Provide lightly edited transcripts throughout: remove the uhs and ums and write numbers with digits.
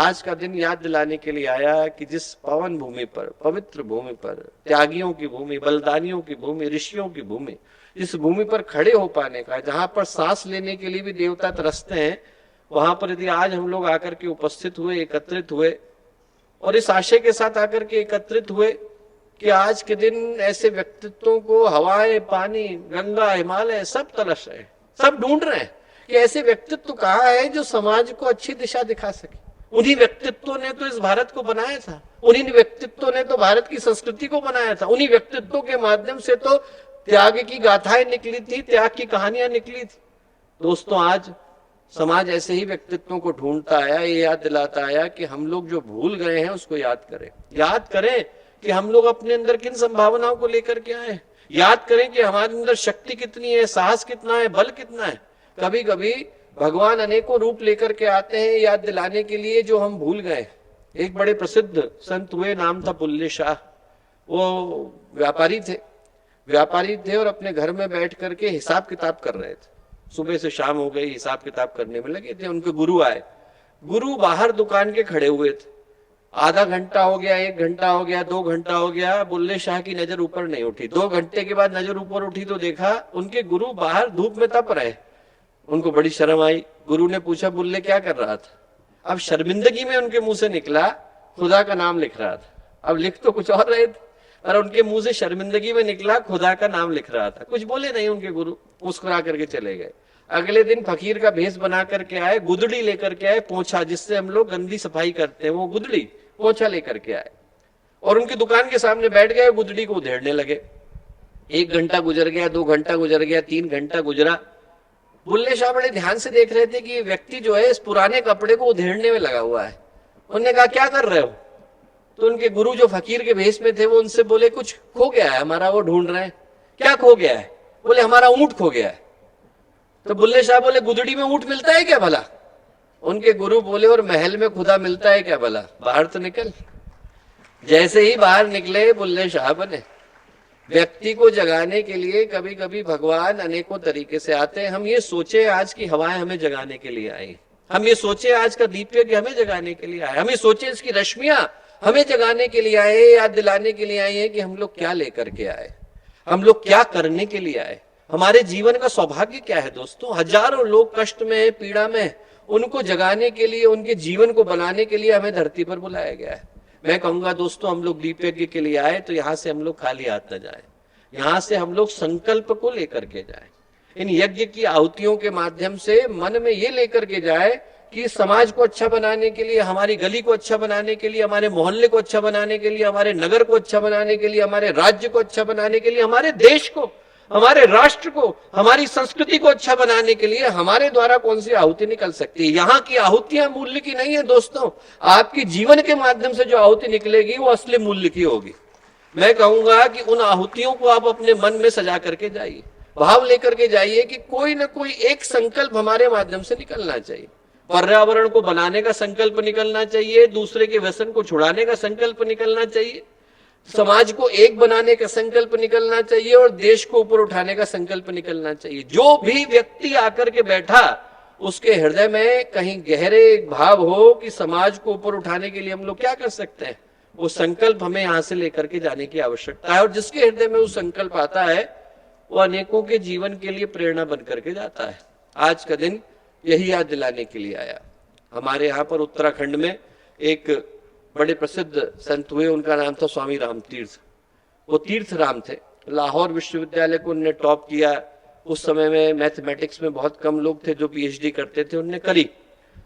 आज का दिन याद दिलाने के लिए आया कि जिस पावन भूमि पर, पवित्र भूमि पर, त्यागियों की भूमि, बलिदानियों की भूमि, ऋषियों की भूमि, इस भूमि पर खड़े हो पाने का, जहां पर सांस लेने के लिए भी देवता तरसते हैं, वहां पर यदि आज हम लोग आकर के उपस्थित हुए, एकत्रित हुए और इस आशय के साथ आकर के एकत्रित हुए कि आज के दिन ऐसे व्यक्तित्वों को हवाएं, पानी, गंगा, हिमालय सब तरस रहे, सब ढूंढ रहे हैं कि ऐसे व्यक्तित्व कहाँ है जो समाज को अच्छी दिशा दिखा सके। उन्हीं व्यक्तित्वों ने तो इस भारत को बनाया था, उन्हीं व्यक्तित्वों ने तो भारत की संस्कृति को बनाया था, उन्हीं व्यक्तित्वों के माध्यम से तो त्याग की गाथाएं निकली थी, त्याग की कहानियां निकली थी। दोस्तों, आज समाज ऐसे ही व्यक्तित्वों को ढूंढता आया, ये याद दिलाता आया कि हम लोग जो भूल गए हैं उसको याद करें कि हम लोग अपने अंदर किन संभावनाओं को लेकर के आए, याद करें कि हमारे अंदर शक्ति कितनी है, साहस कितना है, बल कितना है। कभी कभी भगवान अनेकों रूप लेकर के आते हैं याद दिलाने के लिए जो हम भूल गए। एक बड़े प्रसिद्ध संत हुए, नाम था बुल्ले शाह। वो व्यापारी थे और अपने घर में बैठ करके हिसाब किताब कर रहे थे। सुबह से शाम हो गई, हिसाब किताब करने में लगे थे। उनके गुरु आए, गुरु बाहर दुकान के खड़े हुए थे। आधा घंटा हो गया, 1 घंटा हो गया, 2 घंटा हो गया, बुल्ले शाह की नजर ऊपर नहीं उठी। 2 घंटे के बाद नजर ऊपर उठी तो देखा उनके गुरु बाहर धूप में तप रहे। उनको बड़ी शर्म आई। गुरु ने पूछा, बुल्ले क्या कर रहा था? अब शर्मिंदगी में उनके मुंह से निकला, खुदा का नाम लिख रहा था। अब लिख तो कुछ और रहे थे, और उनके मुंह से शर्मिंदगी में निकला, खुदा का नाम लिख रहा था। कुछ बोले नहीं उनके गुरु, मुस्कुरा करके चले गए। अगले दिन फकीर का भेष बना करके आए, गुदड़ी लेकर के आए, पोंछा, जिससे हम लोग गंदी सफाई करते हैं, वो गुदड़ी, पोंछा लेकर के आए और उनकी दुकान के सामने बैठ गए, गुदड़ी को उधेड़ने लगे। 1 घंटा गुजर गया, 2 घंटा गुजर गया, 3 घंटा गुजरा। बुल्ले शाह बड़े ध्यान से देख रहे थे कि ये व्यक्ति जो है इस पुराने कपड़े को उधेड़ने में लगा हुआ है। उन्होंने कहा, क्या कर रहे हो? तो उनके गुरु जो फकीर के भेष में थे वो उनसे बोले, कुछ खो गया है हमारा, वो ढूंढ रहे हैं। क्या खो गया है? बोले, हमारा ऊंट खो गया है। तो बुल्ले शाह बोले, गुदड़ी में ऊंट मिलता है क्या भला? उनके गुरु बोले, और महल में खुदा मिलता है क्या भला? बाहर तो निकल। जैसे ही बाहर निकले, बुल्ले शाह बने। व्यक्ति को जगाने के लिए कभी कभी भगवान अनेकों तरीके से आते हैं। हम ये सोचे आज की हवाएं हमें जगाने के लिए आई, हम ये सोचे आज का दीप यज्ञ हमें जगाने के लिए आए, हम ये सोचे इसकी रश्मियां हमें जगाने के लिए आए, याद दिलाने के लिए आए हैं कि हम लोग क्या लेकर के आए, हम लोग क्या करने के लिए आए, हमारे जीवन का सौभाग्य क्या है। दोस्तों, हजारों लोग कष्ट में, पीड़ा में, उनको जगाने के लिए, उनके जीवन को बनाने के लिए हमें धरती पर बुलाया गया है। मैं कहूंगा दोस्तों, हम लोग दीप यज्ञ के लिए आए तो यहां से हम लोग खाली हाथ न जाए, यहां से हम लोग संकल्प को लेकर के जाए। इन यज्ञ की आहुतियों के माध्यम से मन में ये लेकर के जाए कि समाज को अच्छा बनाने के लिए, हमारी गली को अच्छा बनाने के लिए, हमारे मोहल्ले को अच्छा बनाने के लिए, हमारे नगर को अच्छा बनाने के लिए, हमारे राज्य को अच्छा बनाने के लिए, हमारे देश को, हमारे राष्ट्र को, हमारी संस्कृति को अच्छा बनाने के लिए हमारे द्वारा कौन सी आहुति निकल सकती है। यहाँ की आहुतियां मूल्य की नहीं है दोस्तों, आपकी जीवन के माध्यम से जो आहुति निकलेगी वो असली मूल्य की होगी। मैं कहूंगा कि उन आहुतियों को आप अपने मन में सजा करके जाइए, भाव लेकर के जाइए कि कोई ना कोई एक संकल्प हमारे माध्यम से निकलना चाहिए। पर्यावरण को बनाने का संकल्प निकलना चाहिए, दूसरे के व्यसन को छुड़ाने का संकल्प निकलना चाहिए, समाज को एक बनाने का संकल्प निकलना चाहिए और देश को ऊपर उठाने का संकल्प निकलना चाहिए। जो भी व्यक्ति आकर के बैठा उसके हृदय में कहीं गहरे भाव हो कि समाज को ऊपर उठाने के लिए हम लोग क्या कर सकते हैं, वो संकल्प हमें यहां से लेकर के जाने की आवश्यकता है। और जिसके हृदय में वो संकल्प आता है वो अनेकों के जीवन के लिए प्रेरणा बन करके जाता है। आज का दिन यही याद दिलाने के लिए आया। हमारे यहाँ पर उत्तराखंड में एक बड़े प्रसिद्ध संत हुए, उनका नाम था स्वामी राम तीर्थ। वो तीर्थ राम थे, लाहौर विश्वविद्यालय को उन्होंने टॉप किया। उस समय में मैथमेटिक्स में बहुत कम लोग थे जो पीएचडी करते थे, उन्होंने करी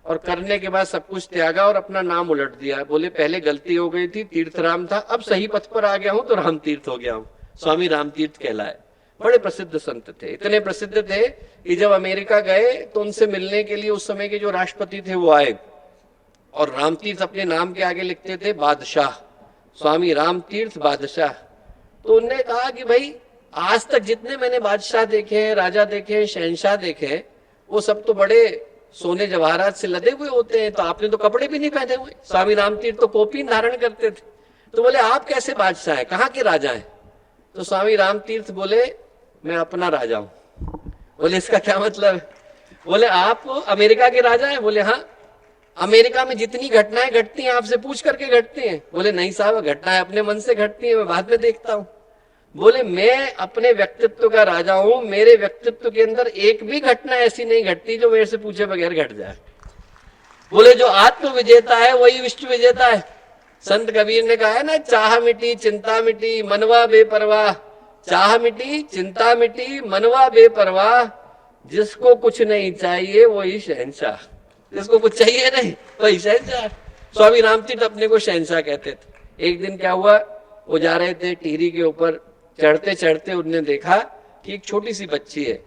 और करने के बाद सब कुछ त्यागा और अपना नाम उलट दिया। बोले पहले गलती हो गई थी, तीर्थ राम था, अब सही पथ पर आ गया हूं तो राम तीर्थ हो गया हूं, स्वामी राम तीर्थ कहलाए। बड़े प्रसिद्ध संत थे, इतने प्रसिद्ध थे कि जब अमेरिका गए तो उनसे मिलने के लिए उस समय के जो राष्ट्रपति थे वो आए और राम तीर्थ अपने नाम के आगे लिखते थे बादशाह, स्वामी राम तीर्थ बादशाह। तो उनने कहा कि भाई आज तक जितने मैंने बादशाह देखे हैं, राजा देखे हैं, शहनशाह देखे हैं, वो सब तो बड़े सोने जवाहरात से लदे हुए होते हैं, तो आपने तो कपड़े भी नहीं पहने हुए। स्वामी राम तीर्थ तो कोपीन धारण करते थे। तो बोले आप कैसे बादशाह हैं, कहाँ के राजा हैं? तो स्वामी राम तीर्थ बोले मैं अपना राजा हूं। बोले इसका क्या मतलब है? बोले आप अमेरिका के राजा हैं? बोले हाँ। अमेरिका में जितनी घटनाएं घटती हैं आपसे पूछ करके घटती हैं? बोले नहीं साहब, घटनाएं अपने मन से घटती हैं, मैं बाद में देखता हूं। बोले मैं अपने व्यक्तित्व का राजा हूं, मेरे व्यक्तित्व के अंदर एक भी घटना ऐसी नहीं घटती जो मेरे से पूछे बगैर घट जाए। बोले जो आत्म विजेता है वही विश्व विजेता है। संत कबीर ने कहा है ना, चाह मिटी चिंता मिटी मनवा बेपरवाह, चाह मिटी चिंता मिटी मनवा बेपरवाह, जिसको कुछ नहीं चाहिए वही शहंशाह, जिसको कुछ चाहिए नहीं वही शहंशाह। स्वामी रामतीर्थ अपने को शहंशाह कहते थे। एक दिन क्या हुआ, वो जा रहे थे टिहरी के ऊपर, चढ़ते चढ़ते उन्होंने देखा कि एक छोटी सी बच्ची है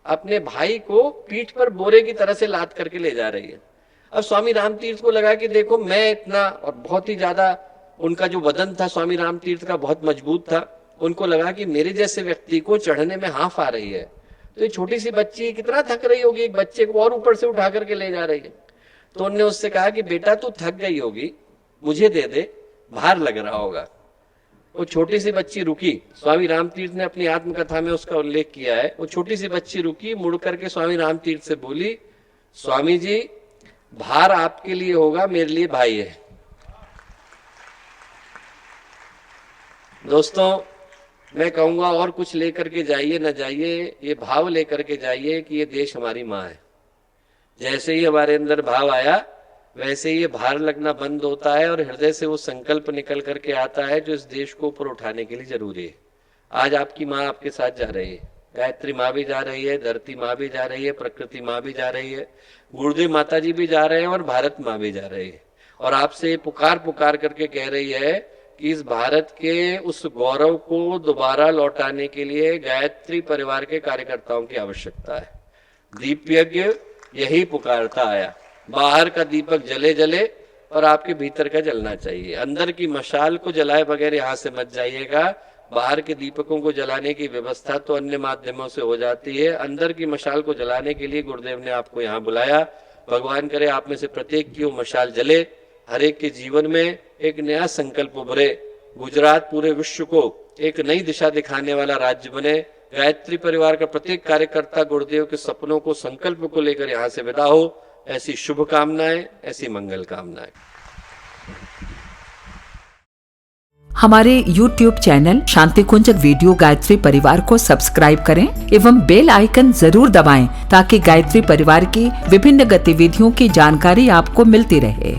अपने भाई को पीठ पर बोरे की तरह से लाद करके ले जा रही है। अब स्वामी रामतीर्थ को लगा कि देखो मैं इतना, और बहुत ही ज्यादा उनका जो वदन था स्वामी रामतीर्थ का बहुत मजबूत था, उनको लगा कि मेरे जैसे व्यक्ति को चढ़ने में हाफ आ रही है, तो ये छोटी सी बच्ची कितना थक रही होगी, एक बच्चे को और ऊपर से उठा करके ले जा रही है। तो उन्होंने उससे कहा कि बेटा तू थक गई होगी, मुझे दे दे, भार लग रहा होगा। वो छोटी सी बच्ची रुकी, स्वामी रामतीर्थ ने अपनी आत्मकथा में उसका उल्लेख किया है। वो छोटी सी बच्ची रुकी, मुड़ करके स्वामी रामतीर्थ से बोली, स्वामी जी भार आपके लिए होगा, मेरे लिए भाई है। दोस्तों मैं कहूंगा और कुछ लेकर के जाइए न जाइए, ये भाव लेकर के जाइए कि ये देश हमारी माँ है। जैसे ही हमारे अंदर भाव आया वैसे ही ये भार लगना बंद होता है और हृदय से वो संकल्प निकल करके आता है जो इस देश को ऊपर उठाने के लिए जरूरी है। आज आपकी माँ आपके साथ जा रही है, गायत्री माँ भी जा रही है, धरती माँ भी जा रही है, प्रकृति माँ भी जा रही है, गुरुदेव माता जी भी जा रहे हैं और भारत माँ भी जा रही है। और आपसे पुकार पुकार करके कह रही है कि इस भारत के उस गौरव को दोबारा लौटाने के लिए गायत्री परिवार के कार्यकर्ताओं की आवश्यकता है। दीप यज्ञ यही पुकारता आया, बाहर का दीपक जले जले और आपके भीतर का जलना चाहिए। अंदर की मशाल को जलाए बगैर यहाँ से मत जाइएगा। बाहर के दीपकों को जलाने की व्यवस्था तो अन्य माध्यमों से हो जाती है, अंदर की मशाल को जलाने के लिए गुरुदेव ने आपको यहाँ बुलाया। भगवान करे आप में से प्रत्येक की वो मशाल जले, हर एक के जीवन में एक नया संकल्प उभरे, गुजरात पूरे विश्व को एक नई दिशा दिखाने वाला राज्य बने। गायत्री परिवार का प्रत्येक कार्यकर्ता गुरुदेव के सपनों को, संकल्प को लेकर यहाँ से विदा हो, ऐसी शुभकामनाएं, ऐसी मंगल कामनाएं। हमारे YouTube चैनल शांति कुंज वीडियो गायत्री परिवार को सब्सक्राइब करें एवं बेल आइकन जरूर दबाएं ताकि गायत्री परिवार की विभिन्न गतिविधियों की जानकारी आपको मिलती रहे।